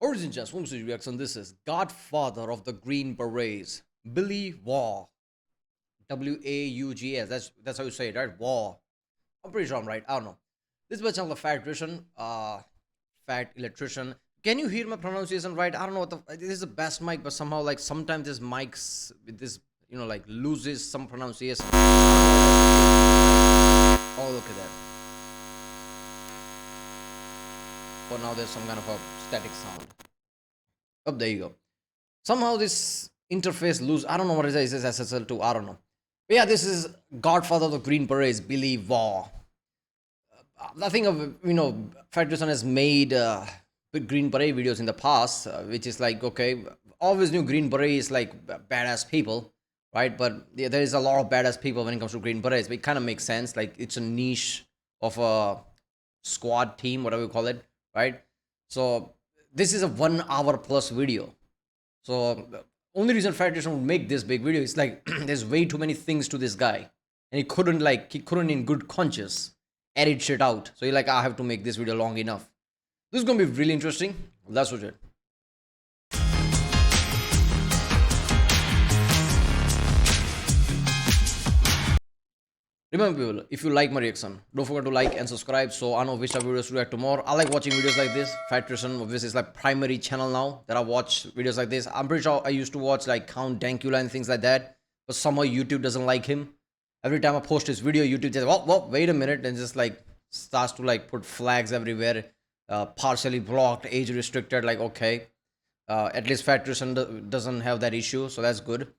Origin Just Womsy reaction. This is Godfather of the Green Berets, Billy Waugh. Waughs. That's how you say it, right? Waugh. I'm pretty sure I'm right. I don't know. This is my channel, Fat Electrician. Can you hear my pronunciation right? I don't know what this is the best mic, but somehow like sometimes this mics with this like loses some pronunciation. Oh, look at that. Oh, now there's some kind of a static sound. Oh, there you go. Somehow this interface lose. I don't know what it is. It says SSL2. I don't know. But yeah, this is Godfather of the Green Berets, Billy Waugh. I think Federation has made Green Beret videos in the past, which is like, okay, always knew Green Berets like badass people, right? But yeah, there is a lot of badass people when it comes to Green Berets. But it kind of makes sense. Like it's a niche of a squad team, whatever you call it, right? So this is a 1 hour plus video. So the only reason Federation would make this big video is like there's way too many things to this guy, and he couldn't in good conscience edit shit out. So he like, I have to make this video long enough. This is gonna be really interesting. Let's watch it. Remember people, if you like my reaction, don't forget to like and subscribe so I know which type of videos to react to more. I like watching videos like this. Federation, this is like primary channel now that I watch videos like this. I'm pretty sure I used to watch like Count Dankula and things like that, but somehow YouTube doesn't like him. Every time I post this video, YouTube says, "Whoa, wait a minute," and just like starts to like put flags everywhere, partially blocked, age restricted. Like, okay, at least Federation doesn't have that issue, so that's good.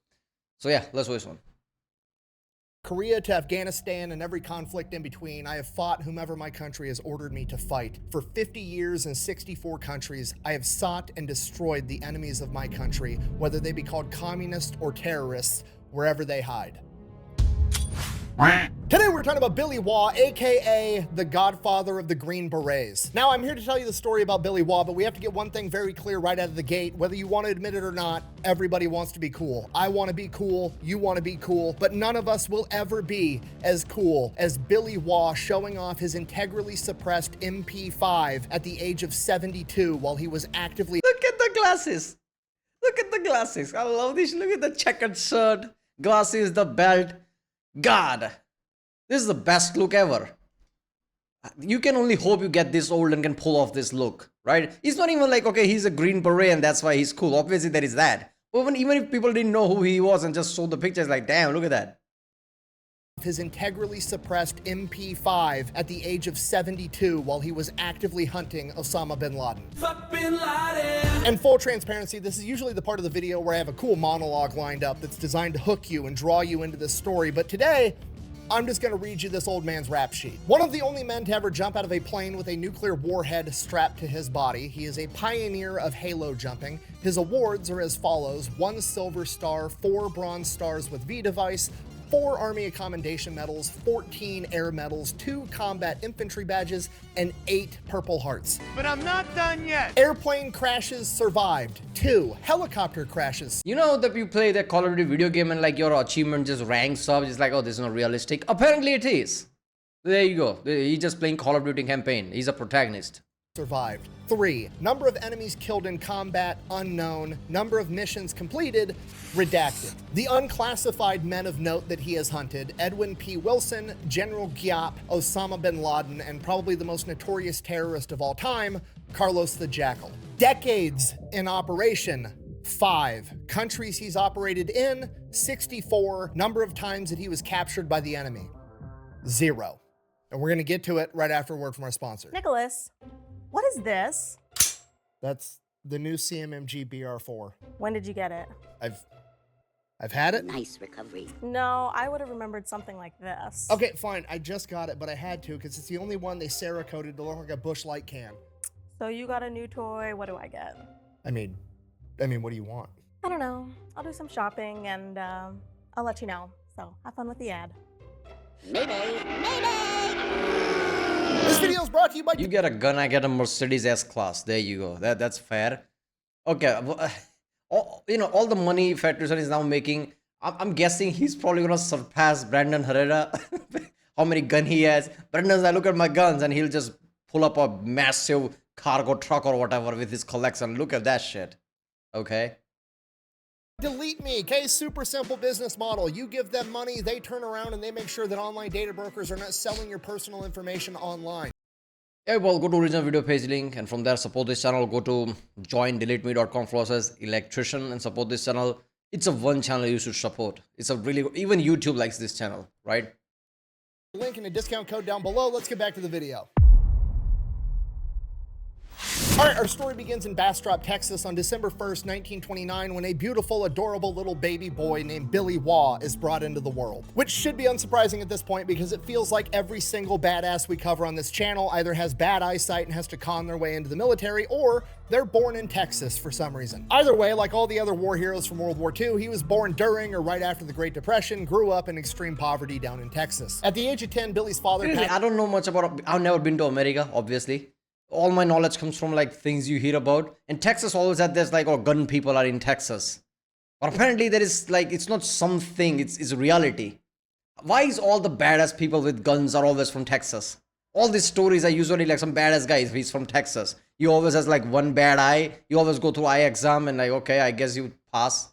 So yeah, let's watch this one. Korea to Afghanistan and every conflict in between, I have fought whomever my country has ordered me to fight. For 50 years in 64 countries, I have sought and destroyed the enemies of my country, whether they be called communists or terrorists, wherever they hide. Today we're talking about Billy Waugh, aka the Godfather of the Green Berets. Now I'm here to tell you the story about Billy Waugh, but we have to get one thing very clear right out of the gate. Whether you want to admit it or not, everybody wants to be cool. I want to be cool, you want to be cool, but none of us will ever be as cool as Billy Waugh showing off his integrally suppressed MP5 at the age of 72 while he was actively— Look at the glasses. Look at the glasses. I love this. Look at the checkered shirt, glasses, the belt. God, this is the best look ever. You can only hope you get this old and can pull off this look, right? It's not even like, okay, he's a Green Beret and that's why he's cool. Obviously, there is that. But even if people didn't know who he was and just saw the pictures, like, damn, look at that. His integrally suppressed MP5 at the age of 72 while he was actively hunting Osama bin Laden. Fuck bin Laden. And full transparency, this is usually the part of the video where I have a cool monologue lined up that's designed to hook you and draw you into this story, but today, I'm just gonna read you this old man's rap sheet. One of the only men to ever jump out of a plane with a nuclear warhead strapped to his body. He is a pioneer of halo jumping. His awards are as follows: 1 silver star, 4 bronze stars with V device, 4 Army Commendation medals, 14 air medals, 2 combat infantry badges, and 8 Purple Hearts. But I'm not done yet. Airplane crashes survived. 2 helicopter crashes. You know that you play the Call of Duty video game and like your achievement just ranks up. It's like, oh, this is not realistic. Apparently it is. There you go. He's just playing Call of Duty campaign. He's a protagonist. Survived. 3. Number of enemies killed in combat, unknown. Number of missions completed, redacted. The unclassified men of note that he has hunted: Edwin P. Wilson, General Giap, Osama bin Laden, and probably the most notorious terrorist of all time, Carlos the Jackal. Decades in operation, 5. Countries he's operated in, 64. Number of times that he was captured by the enemy, 0. And we're gonna get to it right after a word from our sponsor. Nicholas, what is this? That's the new CMMG BR4. When did you get it? I've had it. Nice recovery. No, I would have remembered something like this. Okay, fine. I just got it, but I had to because it's the only one they Cerakoted to look like a Busch Light can. So you got a new toy. What do I get? I mean, what do you want? I don't know. I'll do some shopping and I'll let you know. So have fun with the ad. Mayday! Mayday! This video is brought to you by— You get a gun, I get a Mercedes S-Class. There you go. That's fair. Okay. All the money Federation is now making, I'm guessing he's probably gonna surpass Brandon Herrera. How many gun he has. Brandon's like, look at my guns, and he'll just pull up a massive cargo truck or whatever with his collection. Look at that shit. Okay. Delete me. Okay, super simple business model. You give them money, they turn around and they make sure that online data brokers are not selling your personal information online. Yeah, well, go to original video page link and from there support this channel. Go to joindeleteme.com/electrician and support this channel. It's a one channel you should support. It's a really, even YouTube likes this channel, right? Link and a discount code down below. Let's get back to the video. All right, our story begins in Bastrop, Texas on December 1st, 1929, when a beautiful, adorable little baby boy named Billy Waugh is brought into the world. Which should be unsurprising at this point because it feels like every single badass we cover on this channel either has bad eyesight and has to con their way into the military, or they're born in Texas for some reason. Either way, like all the other war heroes from World War II, he was born during or right after the Great Depression, grew up in extreme poverty down in Texas. At the age of 10, Billy's father... Seriously, I don't know much about, I've never been to America, obviously. All my knowledge comes from like things you hear about. And Texas always had this like, oh, gun people are in Texas. But apparently there is like, it's not something, it's reality. Why is all the badass people with guns are always from Texas? All these stories are usually like some badass guy, he's from Texas. He always has like one bad eye. You always go through eye exam and like, okay, I guess you pass.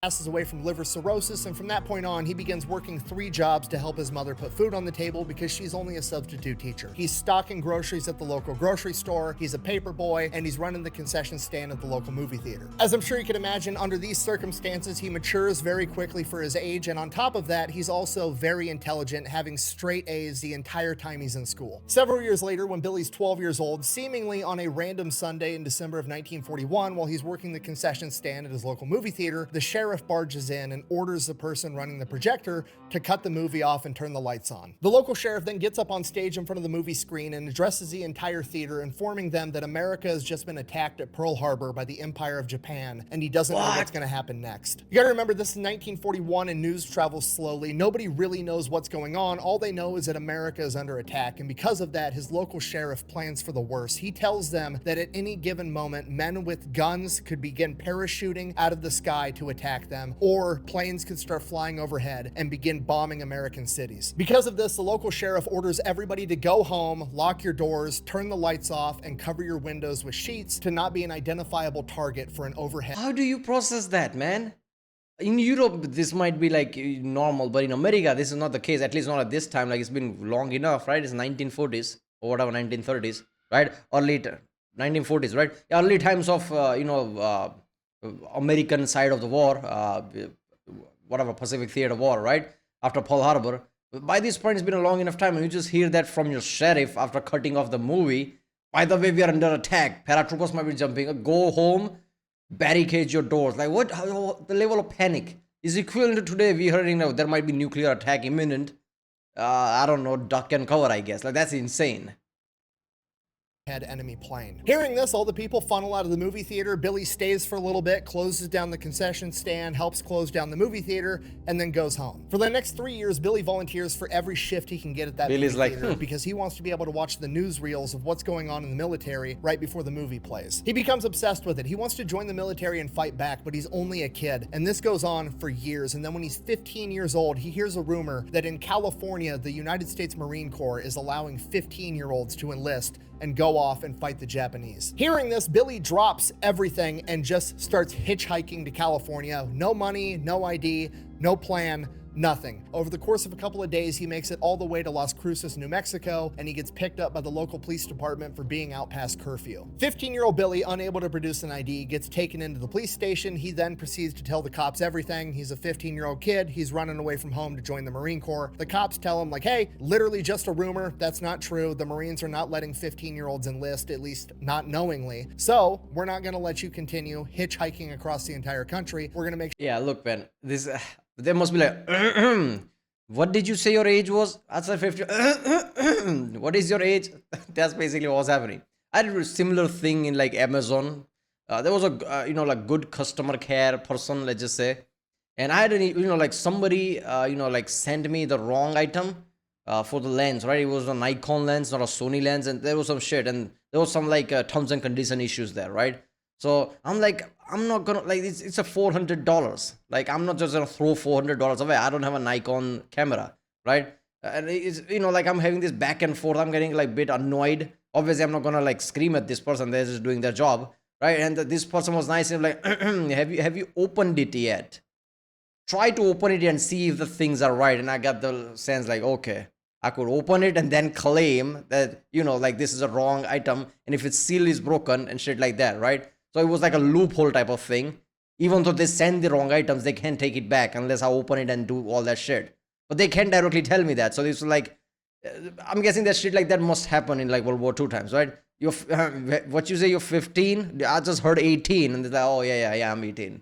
Passes away from liver cirrhosis, and from that point on, he begins working 3 jobs to help his mother put food on the table because she's only a substitute teacher. He's stocking groceries at the local grocery store, he's a paper boy, and he's running the concession stand at the local movie theater. As I'm sure you can imagine, under these circumstances, he matures very quickly for his age, and on top of that, he's also very intelligent, having straight A's the entire time he's in school. Several years later, when Billy's 12 years old, seemingly on a random Sunday in December of 1941, while he's working the concession stand at his local movie theater, the sheriff barges in and orders the person running the projector to cut the movie off and turn the lights on. The local sheriff then gets up on stage in front of the movie screen and addresses the entire theater, informing them that America has just been attacked at Pearl Harbor by the Empire of Japan, and he doesn't know what's going to happen next. You gotta remember, this is 1941 and news travels slowly. Nobody really knows what's going on. All they know is that America is under attack, and because of that, his local sheriff plans for the worst. He tells them that at any given moment, men with guns could begin parachuting out of the sky to attack them, or planes could start flying overhead and begin bombing American cities. Because of this, the local sheriff orders everybody to go home, lock your doors, turn the lights off, and cover your windows with sheets to not be an identifiable target for an overhead. How do you process that, man? In Europe, this might be like normal, but in America, this is not the case, at least not at this time. Like, it's been long enough, right? It's 1940s or whatever, 1930s, right? Early 1940s, right? Early times of, American side of the war, whatever, Pacific Theater War, right? After Pearl Harbor. By this point, it's been a long enough time, and you just hear that from your sheriff after cutting off the movie. By the way, we are under attack. Paratroopers might be jumping. Go home, barricade your doors. Like, what? How, the level of panic is equivalent to today. We heard, there might be nuclear attack imminent. I don't know, duck and cover, I guess. Like, that's insane. Enemy plane. Hearing this, all the people funnel out of the movie theater. Billy stays for a little bit, closes down the concession stand, helps close down the movie theater, and then goes home. For the next 3 years, Billy volunteers for every shift he can get at that movie theater because he wants to be able to watch the newsreels of what's going on in the military right before the movie plays. He becomes obsessed with it. He wants to join the military and fight back, but he's only a kid, and this goes on for years. And then when he's 15 years old, he hears a rumor that in California, the United States Marine Corps is allowing 15-year-olds to enlist and go off and fight the Japanese. Hearing this, Billy drops everything and just starts hitchhiking to California. No money, no ID, no plan, nothing. Over the course of a couple of days, he makes it all the way to Las Cruces, New Mexico, and he gets picked up by the local police department for being out past curfew. 15-year-old Billy, unable to produce an ID, gets taken into the police station. He then proceeds to tell the cops everything. He's a 15-year-old kid. He's running away from home to join the Marine Corps. The cops tell him, like, hey, literally just a rumor. That's not true. The Marines are not letting 15-year-olds enlist, at least not knowingly. So we're not going to let you continue hitchhiking across the entire country. We're going to make sure. Yeah, look, man, this... They must be like, what did you say your age was? I said 50. What is your age? That's basically what's happening. I did a similar thing in like Amazon. There was a, like good customer care person, let's just say. And I had, like somebody, like sent me the wrong item for the lens, right? It was a Nikon lens, not a Sony lens. And there was some shit. And there was some like terms and condition issues there, right? So I'm like, I'm not gonna, like, it's a $400. Like, I'm not just gonna throw $400 away. I don't have a Nikon camera, right? And it's, like, I'm having this back and forth. I'm getting like a bit annoyed Obviously, I'm not gonna like scream at this person. They're just doing their job, right? And this person was nice and like, have you opened it yet? Try to open it and see if the things are right. And I got the sense like, okay, I could open it and then claim that, like this is a wrong item. And if its seal is broken and shit like that, right? So it was like a loophole type of thing. Even though they send the wrong items, they can't take it back unless I open it and do all that shit. But they can't directly tell me that. So this was like, I'm guessing that shit like that must happen in like World War II times, right? What you say, you're 15? I just heard 18. And they're like, oh, yeah, I'm 18.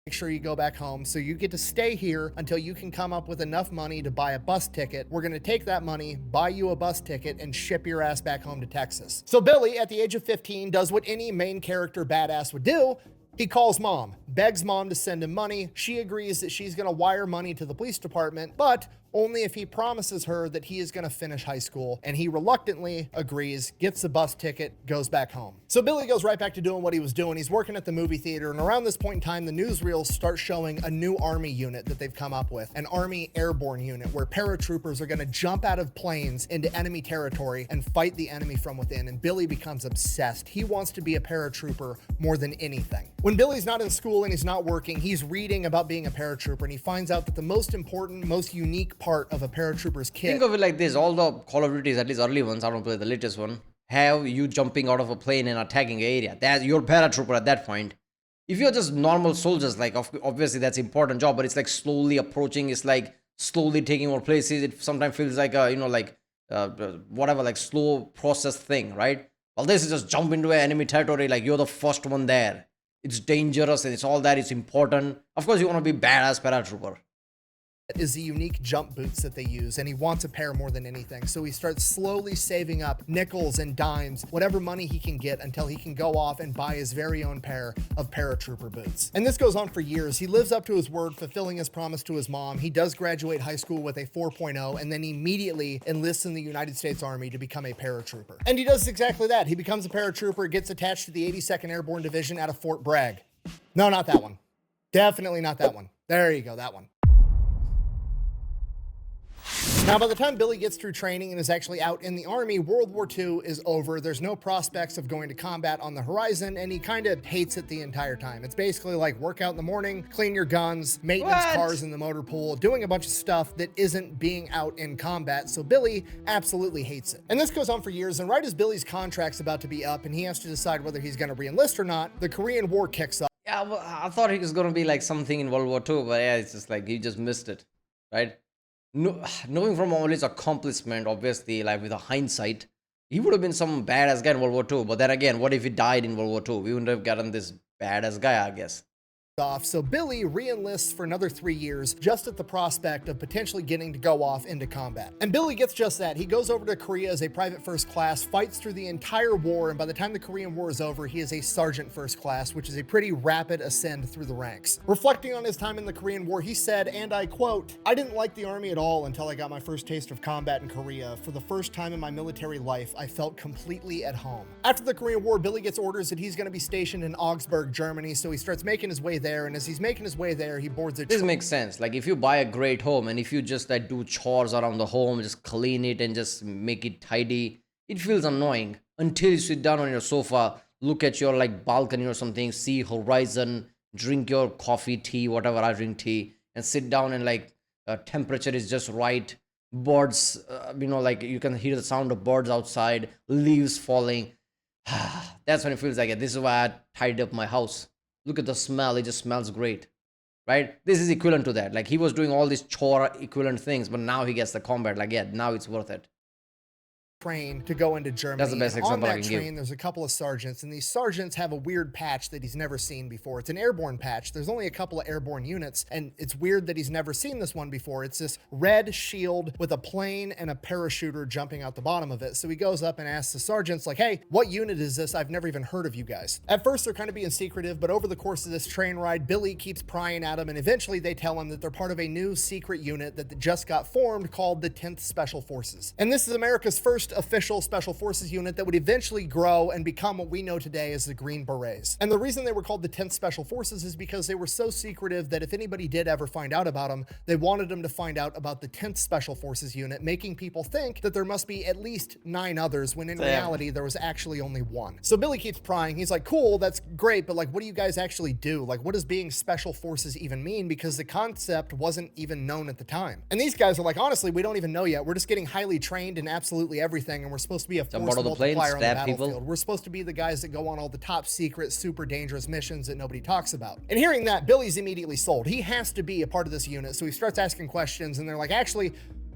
Make sure you go back home. So you get to stay here until you can come up with enough money to buy a bus ticket. We're going to take that money, buy you a bus ticket, and ship your ass back home to Texas. So Billy, at the age of 15, does what any main character badass would do. He calls mom, begs mom to send him money. She agrees that she's going to wire money to the police department, but only if he promises her that he is going to finish high school. And he reluctantly agrees, gets the bus ticket, goes back home. So Billy goes right back to doing what he was doing. He's working at the movie theater, and around this point in time, the newsreels start showing a new Army unit that they've come up with, an Army airborne unit where paratroopers are going to jump out of planes into enemy territory and fight the enemy from within. And Billy becomes obsessed. He wants to be a paratrooper more than anything. When Billy's not in school and he's not working, he's reading about being a paratrooper, and he finds out that the most important, most unique part of a paratrooper's kit. Think of it like this: all the Call of Duties, at least early ones, I don't play the latest one, have you jumping out of a plane and attacking an area. That's your paratrooper at that point. If you're just normal soldiers, like obviously that's important job, but it's like slowly approaching. It's like slowly taking more places. It sometimes feels like whatever, like slow process thing, right? Well, this is just jump into an enemy territory, like you're the first one there. It's dangerous and it's all that. It's important. Of course, you want to be badass paratrooper. Is the unique jump boots that they use, and he wants a pair more than anything. So he starts slowly saving up nickels and dimes, whatever money he can get, until he can go off and buy his very own pair of paratrooper boots. And this goes on for years. He lives up to his word, fulfilling his promise to his mom. He does graduate high school with a 4.0 and then immediately enlists in the United States Army to become a paratrooper. And he does exactly that. He becomes a paratrooper, gets attached to the 82nd Airborne Division out of Fort Bragg. No, not that one. Definitely not that one. There you go, that one. Now, by the time Billy gets through training and is actually out in the Army, World War II is over. There's no prospects of going to combat on the horizon, and he kind of hates it the entire time. It's basically like work out in the morning, clean your guns, maintenance cars in the motor pool, doing a bunch of stuff that isn't being out in combat, so Billy absolutely hates it. And this goes on for years, and right as Billy's contract's about to be up and he has to decide whether he's going to re-enlist or not, the Korean War kicks off. Yeah, well, I thought he was going to be like something in World War II, but yeah, it's just like he just missed it, right? No, knowing from all his accomplishment, obviously, like with a hindsight, he would have been some badass guy in World War II. But then again, what if he died in World War II? We wouldn't have gotten this badass guy, I guess. Off. So Billy re-enlists for another 3 years just at the prospect of potentially getting to go off into combat. And Billy gets just that. He goes over to Korea as a private first class, fights through the entire war, and by the time the Korean War is over, he is a sergeant first class, which is a pretty rapid ascend through the ranks. Reflecting on his time in the Korean War, he said, and I quote, "I didn't like the Army at all until I got my first taste of combat in Korea. For the first time in my military life, I felt completely at home." After the Korean War, Billy gets orders that he's going to be stationed in Augsburg, Germany, so he starts making his way there, and as he's making his way there, he boards a This makes sense. Like if you buy a great home and if you just like do chores around the home, just clean it and just make it tidy, it feels annoying until you sit down on your sofa, look at your like balcony or something, see horizon, drink your coffee, tea, whatever. I drink tea, and sit down and like temperature is just right. Birds, like you can hear the sound of birds outside, leaves falling. That's when it feels like it. This is why I tidied up my house. Look at the smell. It just smells great, right? This is equivalent to that. Like he was doing all these chore equivalent things, but now he gets the combat. Like, yeah, now it's worth it. train to go into Germany. That's the best example I can give. On that train, there's a couple of sergeants, and these sergeants have a weird patch that he's never seen before. It's an airborne patch. There's only a couple of airborne units, and it's weird that he's never seen this one before. It's this red shield with a plane and a parachuter jumping out the bottom of it. So he goes up and asks the sergeants, like, hey, what unit is this? I've never even heard of you guys. At first, they're kind of being secretive, but over the course of this train ride, Billy keeps prying at him, and eventually they tell him that they're part of a new secret unit that just got formed called the 10th Special Forces. And this is America's first first official special forces unit that would eventually grow and become what we know today as the Green Berets. And the reason they were called the 10th Special Forces is because they were so secretive that if anybody did ever find out about them, they wanted them to find out about the 10th Special Forces unit, making people think that there must be at least 9 others, when in reality there was actually only 1. So Billy keeps prying. He's like, cool, that's great, but like, what do you guys actually do? Like, what does being special forces even mean? Because the concept wasn't even known at the time. And these guys are like, honestly, we don't even know yet. We're just getting highly trained in absolutely everything, and we're supposed to be a force multiplier on the battlefield. We're supposed to be the guys that go on all the top secret, super dangerous missions that nobody talks about. And hearing that, Billy's immediately sold. He has to be a part of this unit. So he starts asking questions, and they're like, actually,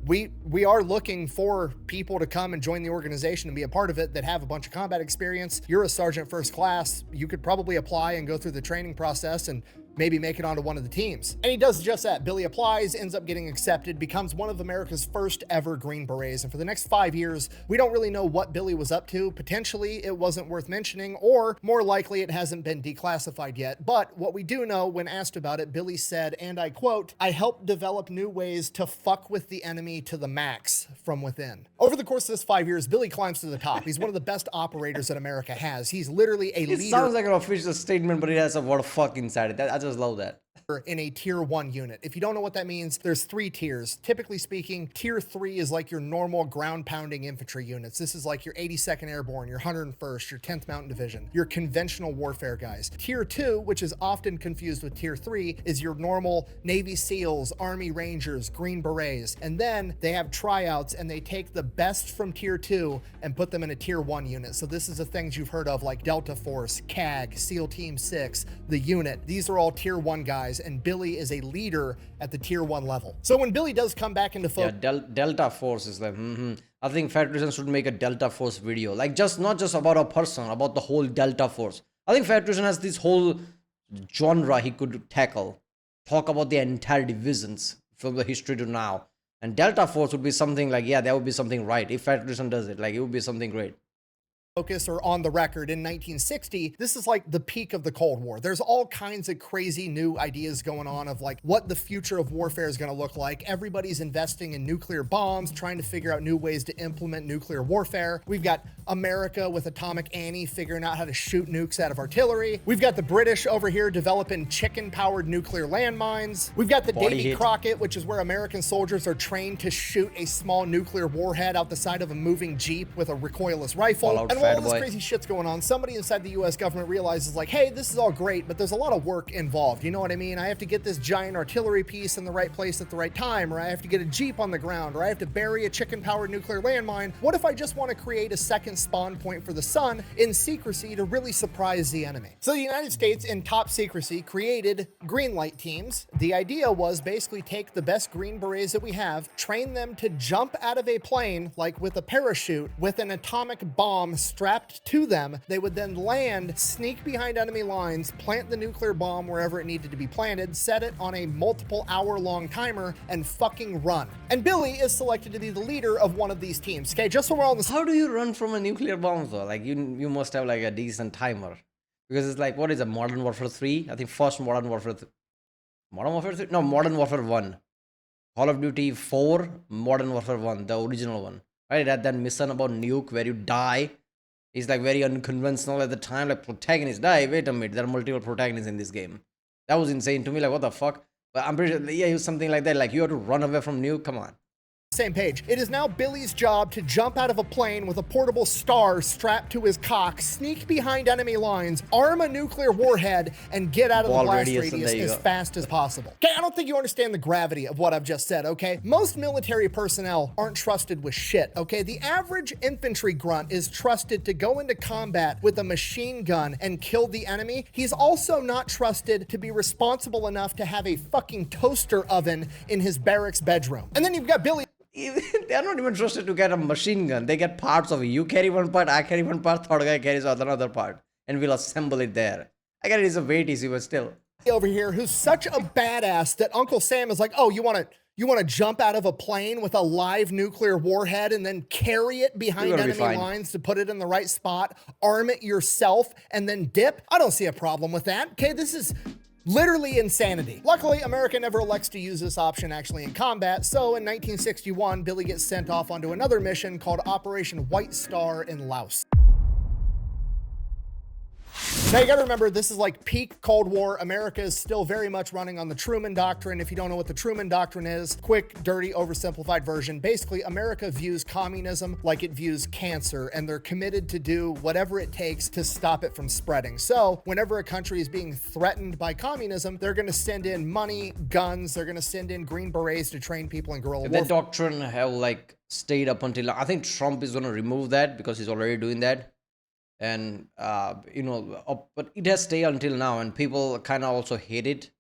we are looking for people to come and join the organization and be a part of it that have a bunch of combat experience. You're a sergeant first class. You could probably apply and go through the training process and maybe make it onto one of the teams. And he does just that. Billy applies, ends up getting accepted, becomes one of America's first ever Green Berets. And for the next 5 years, we don't really know what Billy was up to. Potentially, it wasn't worth mentioning, or more likely, it hasn't been declassified yet. But what we do know, when asked about it, Billy said, and I quote, "I helped develop new ways to fuck with the enemy to the max from within." Over the course of this 5 years, Billy climbs to the top. He's one of the best operators that America has. He's literally a leader. It sounds like an official statement, but it has a word of fuck inside it. I just love that. In a tier 1 unit. If you don't know what that means, there's 3 tiers. Typically speaking, tier 3 is like your normal ground pounding infantry units. This is like your 82nd Airborne, your 101st, your 10th Mountain Division, your conventional warfare guys. Tier 2, which is often confused with tier 3, is your normal Navy SEALs, Army Rangers, Green Berets. And then they have tryouts, and they take the best from tier 2 and put them in a tier 1 unit. So this is the things you've heard of, like Delta Force, CAG, SEAL Team 6, the unit. These are all tier 1 guys, and Billy is a leader at the tier 1 level. So when Billy does come back into focus, Delta Force is like, I think Federation should make a Delta Force video, like not just about a person, about the whole Delta Force. I think Federation has this whole genre he could tackle, talk about the entire divisions from the history to now. And Delta Force would be something like, yeah, that would be something right. If Federation does it, like, it would be something great. or on the record in 1960, this is like the peak of the Cold War. There's all kinds of crazy new ideas going on of like what the future of warfare is going to look like. Everybody's investing in nuclear bombs, trying to figure out new ways to implement nuclear warfare. We've got America with Atomic Annie figuring out how to shoot nukes out of artillery. We've got the British over here developing chicken-powered nuclear landmines. We've got the Davy Crockett, which is where American soldiers are trained to shoot a small nuclear warhead out the side of a moving Jeep with a recoilless rifle. And while all this crazy shit's going on, somebody inside the US government realizes like, hey, this is all great, but there's a lot of work involved. You know what I mean? I have to get this giant artillery piece in the right place at the right time, or I have to get a Jeep on the ground, or I have to bury a chicken-powered nuclear landmine. What if I just want to create a second spawn point for the sun in secrecy to really surprise the enemy? So the United States, in top secrecy, created green light teams. The idea was basically take the best Green Berets that we have, train them to jump out of a plane, like with a parachute, with an atomic bomb strapped to them. They would then land, sneak behind enemy lines, plant the nuclear bomb wherever it needed to be planted, set it on a multiple hour-long timer, and fucking run. And Billy is selected to be the leader of one of these teams. Okay, just so we're all on the... How do you run from a nuclear bomb though? Like you must have like a decent timer. Because it's like, what is it, Modern Warfare 3? I think first Modern Warfare 3. Modern Warfare 3? No, Modern Warfare 1. Call of Duty 4, Modern Warfare 1, the original one. Right, at that mission about nuke where you die. It's like very unconventional at the time, like protagonists die. Wait a minute, there are multiple protagonists in this game. That was insane to me, like what the fuck? But I'm pretty sure, yeah, it was something like that, like you have to run away from nuke, come on. Same page. It is now Billy's job to jump out of a plane with a portable star strapped to his cock, sneak behind enemy lines, arm a nuclear warhead, and get out of the blast radius as fast as possible. Okay, I don't think you understand the gravity of what I've just said, okay? Most military personnel aren't trusted with shit, okay? The average infantry grunt is trusted to go into combat with a machine gun and kill the enemy. He's also not trusted to be responsible enough to have a fucking toaster oven in his barracks bedroom. And then you've got Billy. They're not even trusted to get a machine gun. They get parts of it. You carry one part, I carry one part, third guy carries another part. And we'll assemble it there. I get it, it's a weight issue, but still. Over here, who's such a badass that Uncle Sam is like, oh, you want to jump out of a plane with a live nuclear warhead and then carry it behind enemy lines to put it in the right spot, arm it yourself, and then dip? I don't see a problem with that. Okay, this is Literally insanity. Luckily, America never elects to use this option actually in combat, so in 1961, Billy gets sent off onto another mission called Operation White Star in Laos. Now you gotta remember, this is like peak Cold War. America is still very much running on the Truman Doctrine. If you don't know what the Truman Doctrine is, quick, dirty, oversimplified version. Basically, America views communism like it views cancer, and they're committed to do whatever it takes to stop it from spreading. So whenever a country is being threatened by communism, they're gonna send in money, guns, they're gonna send in Green Berets to train people in guerrilla warfare. That doctrine have like stayed up until, I think Trump is going to remove that because he's already doing that. And but it has stayed until now, and people kind of also hate it.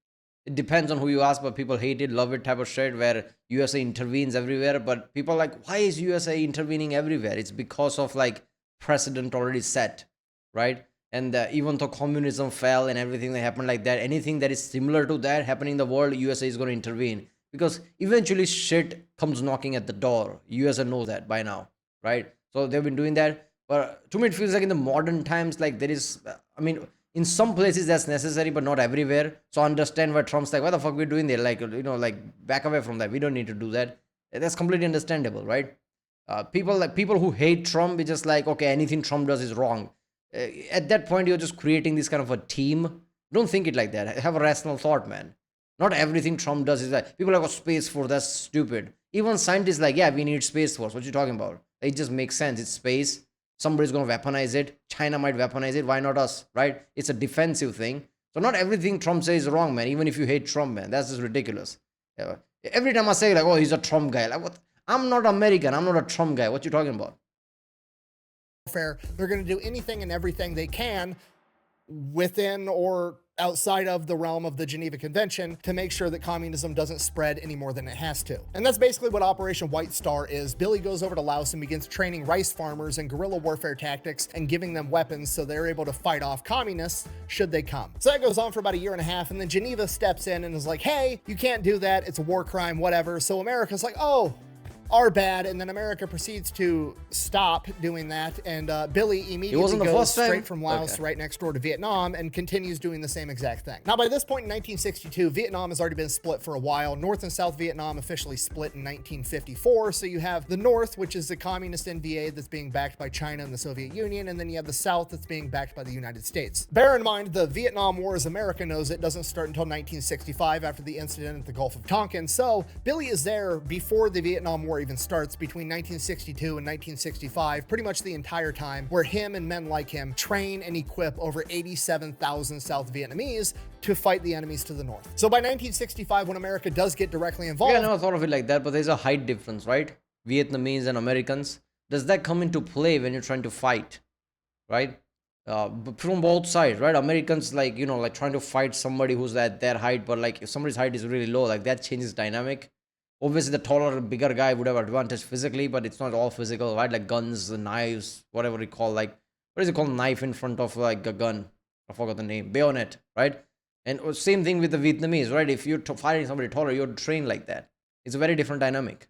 It depends on who you ask, but people hate it, love it type of shit where USA intervenes everywhere. But people are like, why is USA intervening everywhere? It's because of like precedent already set, right? And even though communism fell and everything that happened like that, anything that is similar to that happening in the world, USA is going to intervene because eventually shit comes knocking at the door. USA knows that by now, right? So they've been doing that. But to me, it feels like in the modern times, like there is, in some places that's necessary, but not everywhere. So I understand why Trump's like, what the fuck we're doing there? Like, like back away from that. We don't need to do that. That's completely understandable, right? People who hate Trump, it's just like, okay, anything Trump does is wrong. At that point, you're just creating this kind of a team. Don't think it like that. Have a rational thought, man. Not everything Trump does is like, people are like, oh, Space Force, that's stupid. Even scientists like, yeah, we need Space Force. What you talking about? It just makes sense. It's space. Somebody's going to weaponize it. China might weaponize it. Why not us, right? It's a defensive thing. So not everything Trump says is wrong, man. Even if you hate Trump, man, that's just ridiculous. Every time I say like, oh, he's a Trump guy. Like, what? I'm not American. I'm not a Trump guy. What you talking about? They're going to do anything and everything they can within or outside of the realm of the Geneva Convention to make sure that communism doesn't spread any more than it has to. And that's basically what Operation White Star is. Billy goes over to Laos and begins training rice farmers in guerrilla warfare tactics and giving them weapons so they're able to fight off communists should they come. So that goes on for about a year and a half, and then Geneva steps in and is like, hey, you can't do that. It's a war crime, whatever. So America's like, oh, are bad, and then America proceeds to stop doing that, and Billy immediately goes straight from Laos right next door to Vietnam and continues doing the same exact thing. Now, by this point in 1962, Vietnam has already been split for a while. North and South Vietnam officially split in 1954, so you have the North, which is the communist NVA that's being backed by China and the Soviet Union, and then you have the South that's being backed by the United States. Bear in mind, the Vietnam War, as America knows it, doesn't start until 1965 after the incident at the Gulf of Tonkin, so Billy is there before the Vietnam War even starts between 1962 and 1965, pretty much the entire time, where him and men like him train and equip over 87,000 South Vietnamese to fight the enemies to the north. So by 1965, when America does get directly involved... Yeah, I never thought of it like that, but there's a height difference, right? Vietnamese and Americans. Does that come into play when you're trying to fight, right? From both sides, right? Americans, like trying to fight somebody who's at their height, but like if somebody's height is really low, like that changes dynamic. Obviously, the taller, bigger guy would have advantage physically, but it's not all physical, right? Like guns, knives, whatever you call, like, what is it called? Knife in front of like a gun. I forgot the name. Bayonet, right? And same thing with the Vietnamese, right? If you're fighting somebody taller, you're trained like that. It's a very different dynamic.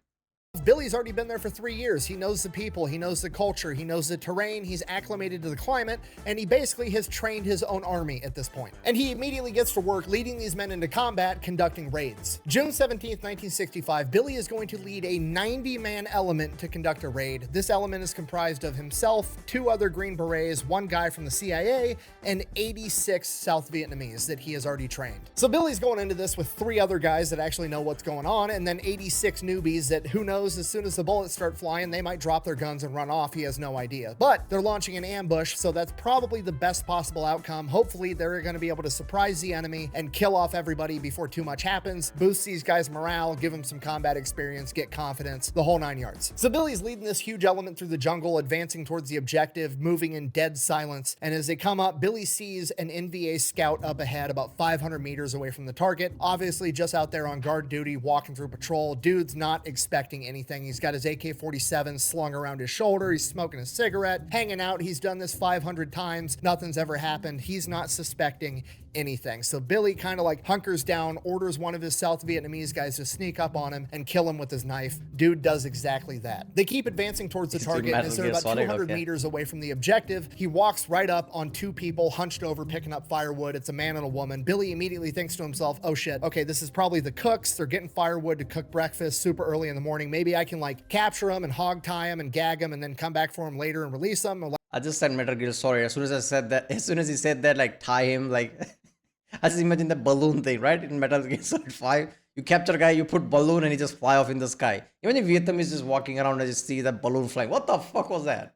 Billy's already been there for 3 years. He knows the people, he knows the culture, he knows the terrain, he's acclimated to the climate, and he basically has trained his own army at this point. And he immediately gets to work leading these men into combat, conducting raids. June 17th, 1965, Billy is going to lead a 90-man element to conduct a raid. This element is comprised of himself, 2 other Green Berets, 1 guy from the CIA, and 86 South Vietnamese that he has already trained. So Billy's going into this with 3 other guys that actually know what's going on, and then 86 newbies that who knows, as soon as the bullets start flying, they might drop their guns and run off. He has no idea. But they're launching an ambush, so that's probably the best possible outcome. Hopefully, they're going to be able to surprise the enemy and kill off everybody before too much happens, boost these guys' morale, give them some combat experience, get confidence, the whole 9 yards. So Billy's leading this huge element through the jungle, advancing towards the objective, moving in dead silence. And as they come up, Billy sees an NVA scout up ahead, about 500 meters away from the target. Obviously, just out there on guard duty, walking through patrol. Dude's not expecting anything. He's got his AK-47 slung around his shoulder. He's smoking a cigarette, hanging out. He's done this 500 times. Nothing's ever happened. He's not suspecting anything. So Billy kind of like hunkers down, orders one of his South Vietnamese guys to sneak up on him and kill him with his knife. Dude does exactly that. They keep advancing towards the target, and as they're about 200 meters away from the objective, he walks right up on two people hunched over picking up firewood. It's a man and a woman. Billy immediately thinks to himself, oh shit, okay, this is probably the cooks. They're getting firewood to cook breakfast super early in the morning. Maybe I can like capture them and hog tie them and gag them and then come back for him later and release them. Or, I just said Metal Gear Solid. As soon as I said that, as soon as he said that, like tie him, like I just imagine the balloon thing, right? In Metal Gear Solid 5, you capture a guy, you put balloon, and he just fly off in the sky. Even if Vietnamese just walking around and just see that balloon flying, what the fuck was that?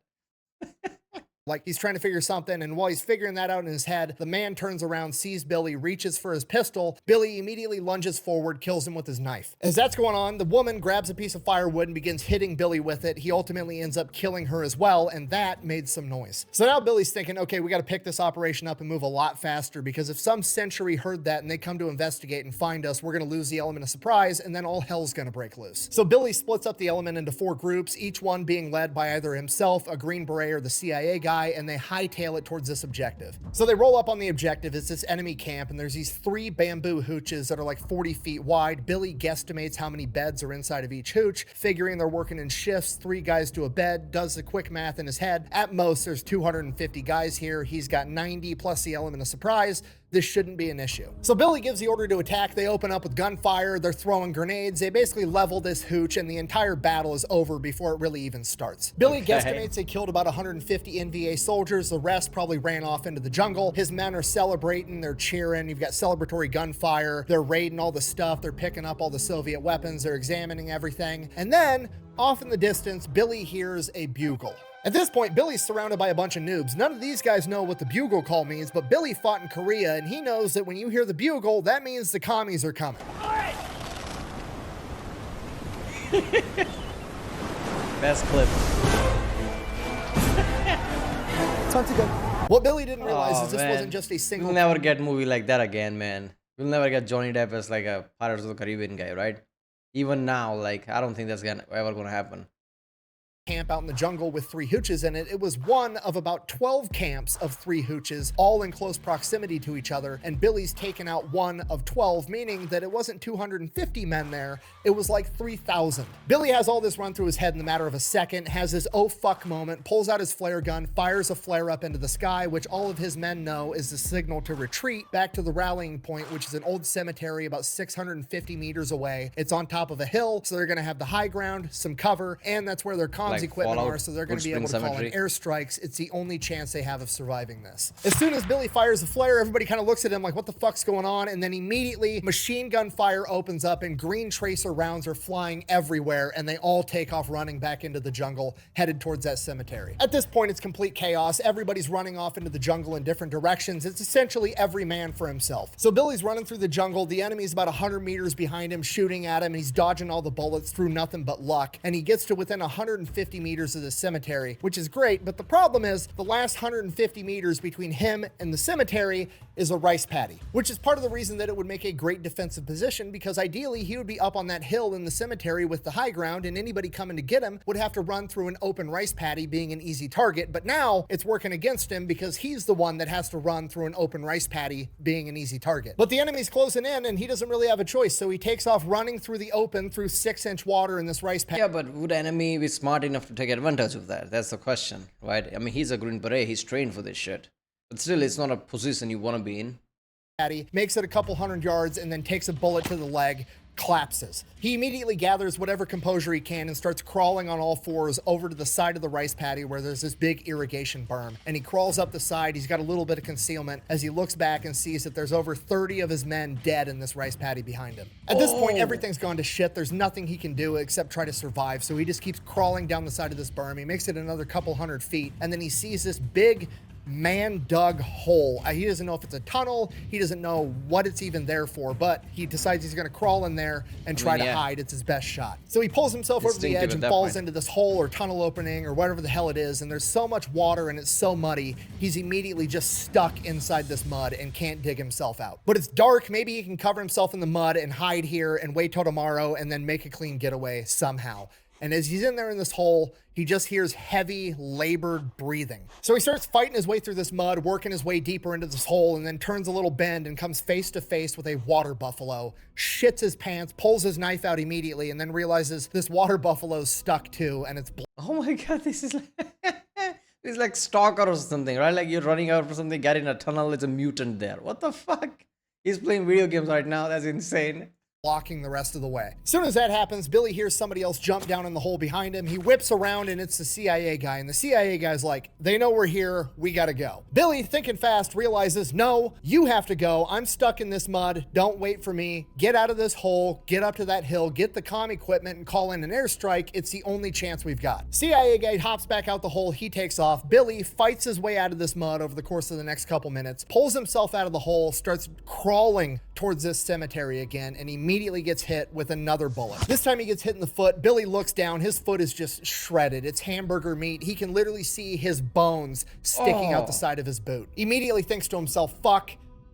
like he's trying to figure something, and while he's figuring that out in his head, the man turns around, sees Billy, reaches for his pistol. Billy immediately lunges forward, kills him with his knife. As that's going on, the woman grabs a piece of firewood and begins hitting Billy with it. He ultimately ends up killing her as well, and that made some noise. So now Billy's thinking, okay, we got to pick this operation up and move a lot faster, because if some sentry heard that and they come to investigate and find us, we're going to lose the element of surprise, and then all hell's going to break loose. So Billy splits up the element into 4 groups, each one being led by either himself, a Green Beret, or the CIA guy, and they hightail it towards this objective. So they roll up on the objective. It's this enemy camp, and there's these 3 bamboo hooches that are like 40 feet wide. Billy guesstimates how many beds are inside of each hooch, figuring they're working in shifts, 3 guys to a bed, does the quick math in his head. At most, there's 250 guys here. He's got 90 plus the element of surprise. This shouldn't be an issue. So Billy gives the order to attack. They open up with gunfire. They're throwing grenades. They basically level this hooch, and the entire battle is over before it really even starts. Billy guesstimates they killed about 150 NVA soldiers. The rest probably ran off into the jungle. His men are celebrating. They're cheering. You've got celebratory gunfire. They're raiding all the stuff. They're picking up all the Soviet weapons. They're examining everything. And then, off in the distance, Billy hears a bugle. At this point, Billy's surrounded by a bunch of noobs. None of these guys know what the bugle call means, but Billy fought in Korea, and he knows that when you hear the bugle, that means the commies are coming. Best clip. Sounds good. What Billy didn't realize is this man. wasn't just a single... We'll never get a movie like that again, man. We'll never get Johnny Depp as like a Pirates of the Caribbean guy, right? Even now, like, I don't think that's ever gonna happen. Camp out in the jungle with 3 hooches in it. It was one of about 12 camps of 3 hooches, all in close proximity to each other, and Billy's taken out one of 12, meaning that it wasn't 250 men there, it was like 3,000. Billy has all this run through his head in the matter of a second, has his oh fuck moment, pulls out his flare gun, fires a flare up into the sky, which all of his men know is the signal to retreat back to the rallying point, which is an old cemetery about 650 meters away. It's on top of a hill, so they're going to have the high ground, some cover, and that's where their comms Like equipment Fallout, are, so they're going to be able to call in Cemetery. airstrikes. It's the only chance they have of surviving this. As soon as Billy fires a flare, everybody kind of looks at him like, what the fuck's going on? And then immediately machine gun fire opens up and green tracer rounds are flying everywhere, and they all take off running back into the jungle, headed towards that cemetery. At this point, it's complete chaos. Everybody's running off into the jungle in different directions. It's essentially every man for himself. So Billy's running through the jungle. The enemy's about 100 meters behind him, shooting at him. He's dodging all the bullets through nothing but luck, and he gets to within 150 meters of the cemetery, which is great, but the problem is the last 150 meters between him and the cemetery is a rice paddy, which is part of the reason that it would make a great defensive position, because ideally he would be up on that hill in the cemetery with the high ground, and anybody coming to get him would have to run through an open rice paddy, being an easy target. But now it's working against him because he's the one that has to run through an open rice paddy, being an easy target. But the enemy's closing in, and he doesn't really have a choice, so he takes off running through the open through 6-inch water in this rice paddy. Yeah, but would the enemy be smart enough to take advantage of that? That's the question, right? I mean, he's a Green Beret. He's trained for this shit. But still, it's not a position you want to be in. Makes it a couple 100 yards and then takes a bullet to the leg, collapses. He immediately gathers whatever composure he can and starts crawling on all 4s over to the side of the rice paddy where there's this big irrigation berm. And he crawls up the side. He's got a little bit of concealment as he looks back and sees that there's over 30 of his men dead in this rice paddy behind him. At this point, everything's gone to shit. There's nothing he can do except try to survive. So he just keeps crawling down the side of this berm. He makes it another couple 100 feet, and then he sees this big man-dug hole. He doesn't know if it's a tunnel. He doesn't know what it's even there for, but he decides he's going to crawl in there and try to hide. It's his best shot. So he pulls himself over the edge and falls into this hole or tunnel opening or whatever the hell it is, and there's so much water and it's so muddy, he's immediately just stuck inside this mud and can't dig himself out. But it's dark. Maybe he can cover himself in the mud and hide here and wait till tomorrow and then make a clean getaway somehow. And as he's in there in this hole, he just hears heavy, labored breathing. So he starts fighting his way through this mud, working his way deeper into this hole, and then turns a little bend and comes face to face with a water buffalo, shits his pants, pulls his knife out immediately, and then realizes this water buffalo's stuck too, and it's Oh my god, this is like it's like Stalker or something, right? Like you're running out for something, get in a tunnel, there's a mutant there. What the fuck? He's playing video games right now. That's insane. blocking the rest of the way. As soon as that happens, Billy hears somebody else jump down in the hole behind him. He whips around and it's the CIA guy. And the CIA guy's like, they know we're here. We gotta go. Billy, thinking fast, realizes, no, you have to go. I'm stuck in this mud. Don't wait for me. Get out of this hole. Get up to that hill. Get the comm equipment and call in an airstrike. It's the only chance we've got. CIA guy hops back out the hole. He takes off. Billy fights his way out of this mud over the course of the next couple minutes, pulls himself out of the hole, starts crawling towards this cemetery again, and immediately gets hit with another bullet. This time he gets hit in the foot. Billy looks down. His foot is just shredded. It's hamburger meat. He can literally see his bones sticking out the side of his boot. Immediately thinks to himself, fuck,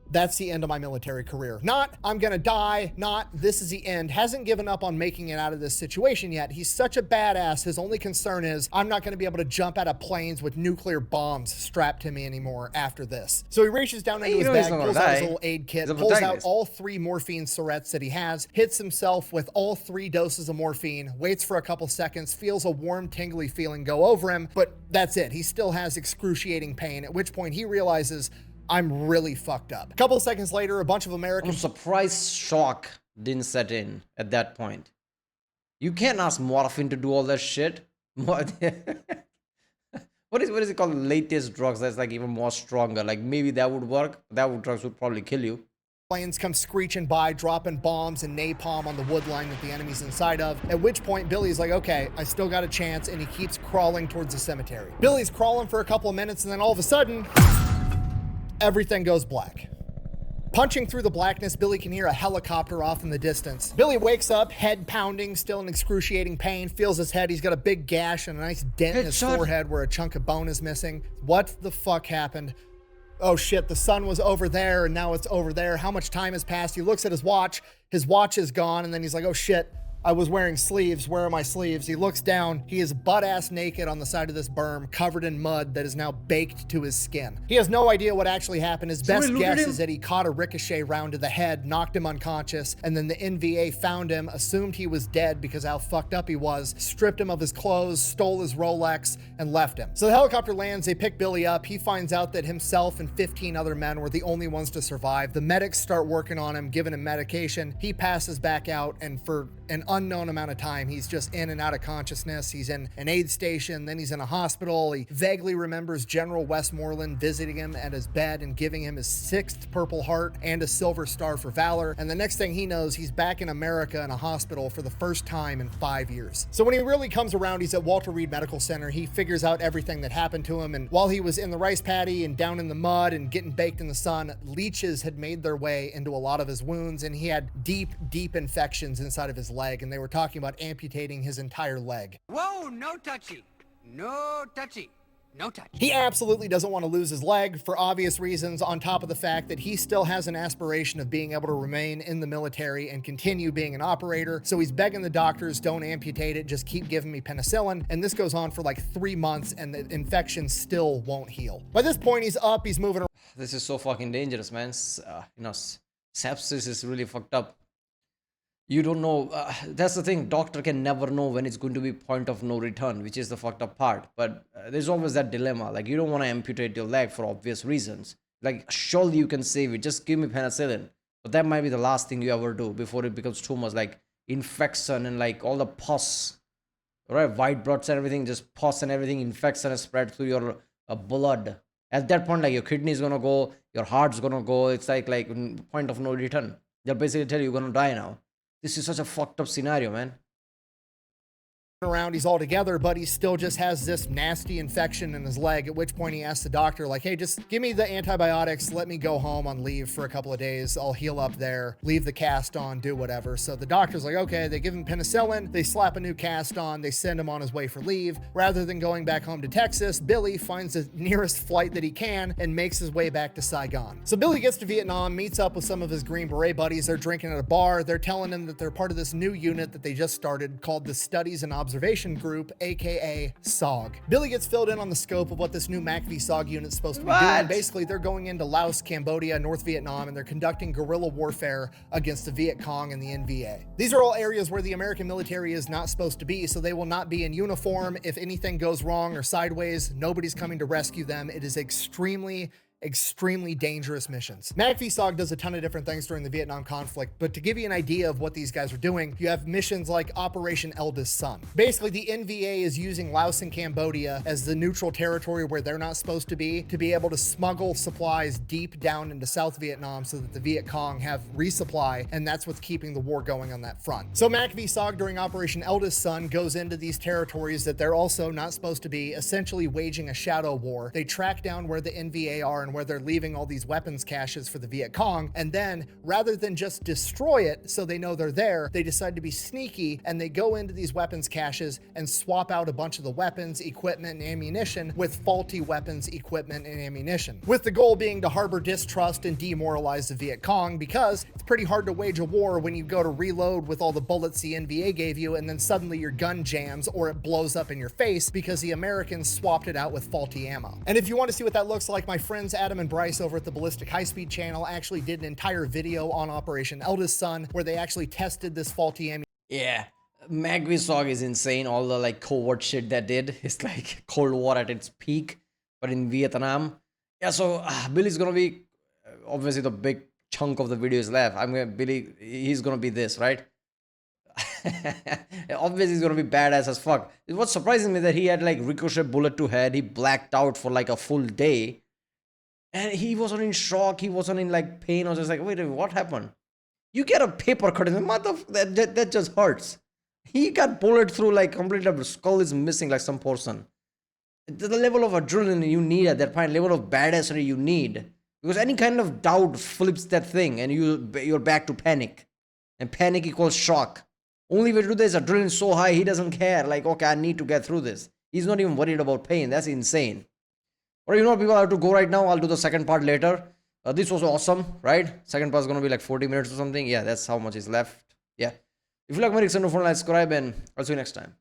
that's the end of my military career. Not, I'm gonna die, not, this is the end. Hasn't given up on making it out of this situation yet. He's such a badass. His only concern is, I'm not gonna be able to jump out of planes with nuclear bombs strapped to me anymore after this. So he reaches down into his bag, pulls out his little aid kit, pulls out all 3 morphine syrettes that he has, hits himself with all 3 doses of morphine, waits for a couple seconds, feels a warm, tingly feeling go over him, but that's it. He still has excruciating pain, at which point he realizes, I'm really fucked up. A couple of seconds later, a bunch of Americans... I'm surprised shock didn't set in at that point. You can't ask morphine to do all that shit. What is it called? Latest drugs that's like even more stronger. Like maybe that would work. Drugs would probably kill you. Planes come screeching by, dropping bombs and napalm on the wood line that the enemy's inside of, at which point Billy's like, okay, I still got a chance, and he keeps crawling towards the cemetery. Billy's crawling for a couple of minutes, and then all of a sudden... everything goes black. Punching through the blackness, Billy can hear a helicopter off in the distance. Billy wakes up, head pounding, still in excruciating pain, feels his head. He's got a big gash and a nice dent in his forehead where a chunk of bone is missing. What the fuck happened? Oh shit, the sun was over there and now it's over there. How much time has passed? He looks at his watch. His watch is gone, and then he's like, oh shit. I was wearing sleeves. Where are my sleeves? He looks down. He is butt-ass naked on the side of this berm, covered in mud that is now baked to his skin. He has no idea what actually happened. His best guess is that he caught a ricochet round to the head, knocked him unconscious, and then the NVA found him, assumed he was dead because how fucked up he was, stripped him of his clothes, stole his Rolex, and left him. So the helicopter lands. They pick Billy up. He finds out that himself and 15 other men were the only ones to survive. The medics start working on him, giving him medication. He passes back out, and for an unknown amount of time, he's just in and out of consciousness. He's in an aid station, then he's in a hospital. He vaguely remembers General Westmoreland visiting him at his bed and giving him his 6th Purple Heart and a Silver Star for Valor. And the next thing he knows, he's back in America in a hospital for the first time in 5 years. So when he really comes around, he's at Walter Reed Medical Center. He figures out everything that happened to him. And while he was in the rice paddy and down in the mud and getting baked in the sun, leeches had made their way into a lot of his wounds, and he had deep, deep infections inside of his leg. And they were talking about amputating his entire leg. Whoa, no touchy. No touchy. No touch. He absolutely doesn't want to lose his leg for obvious reasons, on top of the fact that he still has an aspiration of being able to remain in the military and continue being an operator. So he's begging the doctors, don't amputate it, just keep giving me penicillin. And this goes on for like 3 months, and the infection still won't heal. By this point, he's up, he's moving around. This is so fucking dangerous, man. Sepsis is really fucked up. You don't know. That's the thing. Doctor can never know when it's going to be point of no return, which is the fucked up part. But there's always that dilemma. Like, you don't want to amputate your leg for obvious reasons. Like, surely you can save it. Just give me penicillin. But that might be the last thing you ever do before it becomes too much. Like, infection and like all the pus, right? White bloods and everything, just pus and everything, infection is spread through your blood. At that point, like, your kidney is gonna go, your heart's gonna go. It's like point of no return. They'll basically tell you you're gonna die now. This is such a fucked up scenario, man. Around, he's all together, but he still just has this nasty infection in his leg, at which point he asks the doctor, like, hey, just give me the antibiotics, let me go home on leave for a couple of days, I'll heal up there, leave the cast on, do whatever. So the doctor's like, okay, they give him penicillin, they slap a new cast on, they send him on his way for leave. Rather than going back home to Texas, Billy finds the nearest flight that he can and makes his way back to Saigon. So Billy gets to Vietnam, meets up with some of his Green Beret buddies. They're drinking at a bar. They're telling him that they're part of this new unit that they just started called the Studies and Observation Group, aka SOG. Billy gets filled in on the scope of what this new MACV SOG unit is supposed to be doing. Basically, they're going into Laos, Cambodia, North Vietnam, and they're conducting guerrilla warfare against the Viet Cong and the NVA. These are all areas where the American military is not supposed to be, so they will not be in uniform. If anything goes wrong or sideways, nobody's coming to rescue them. It is extremely dangerous missions. MACV SOG does a ton of different things during the Vietnam conflict, but to give you an idea of what these guys are doing, you have missions like Operation Eldest Son. Basically, the NVA is using Laos and Cambodia as the neutral territory where they're not supposed to be able to smuggle supplies deep down into South Vietnam so that the Viet Cong have resupply, and that's what's keeping the war going on that front. So MACV SOG during Operation Eldest Son goes into these territories that they're also not supposed to be, essentially waging a shadow war. They track down where the NVA are and where they're leaving all these weapons caches for the Viet Cong, and then rather than just destroy it so they know they're there, they decide to be sneaky and they go into these weapons caches and swap out a bunch of the weapons, equipment, and ammunition with faulty weapons, equipment, and ammunition, with the goal being to harbor distrust and demoralize the Viet Cong, because it's pretty hard to wage a war when you go to reload with all the bullets the NVA gave you and then suddenly your gun jams or it blows up in your face because the Americans swapped it out with faulty ammo. And if you want to see what that looks like, my friends Adam and Bryce over at the Ballistic High Speed channel actually did an entire video on Operation Eldest Son where they actually tested this faulty ammunition. Yeah, MACV SOG is insane. All the like covert shit that did. It's like Cold War at its peak, but in Vietnam. Yeah, so Billy's gonna be obviously the big chunk of the video is left. He's gonna be this, right? Obviously he's gonna be badass as fuck. What's surprising me that he had like ricochet bullet to head. He blacked out for like a full day. And he wasn't in shock, he wasn't in like pain, or just like, wait, what happened? You get a paper cut in the that just hurts. He got bullet through, like completely, the skull is missing like some portion. The level of adrenaline you need at that point, level of badassery you need. Because any kind of doubt flips that thing and you're back to panic. And panic equals shock. Only way to do this, adrenaline so high, he doesn't care. Like, okay, I need to get through this. He's not even worried about pain. That's insane. Or you know, people, I have to go right now. I'll do the second part later. This was awesome, right? Second part is going to be like 40 minutes or something. Yeah, that's how much is left. Yeah. If you like my Rick, subscribe, and I'll see you next time.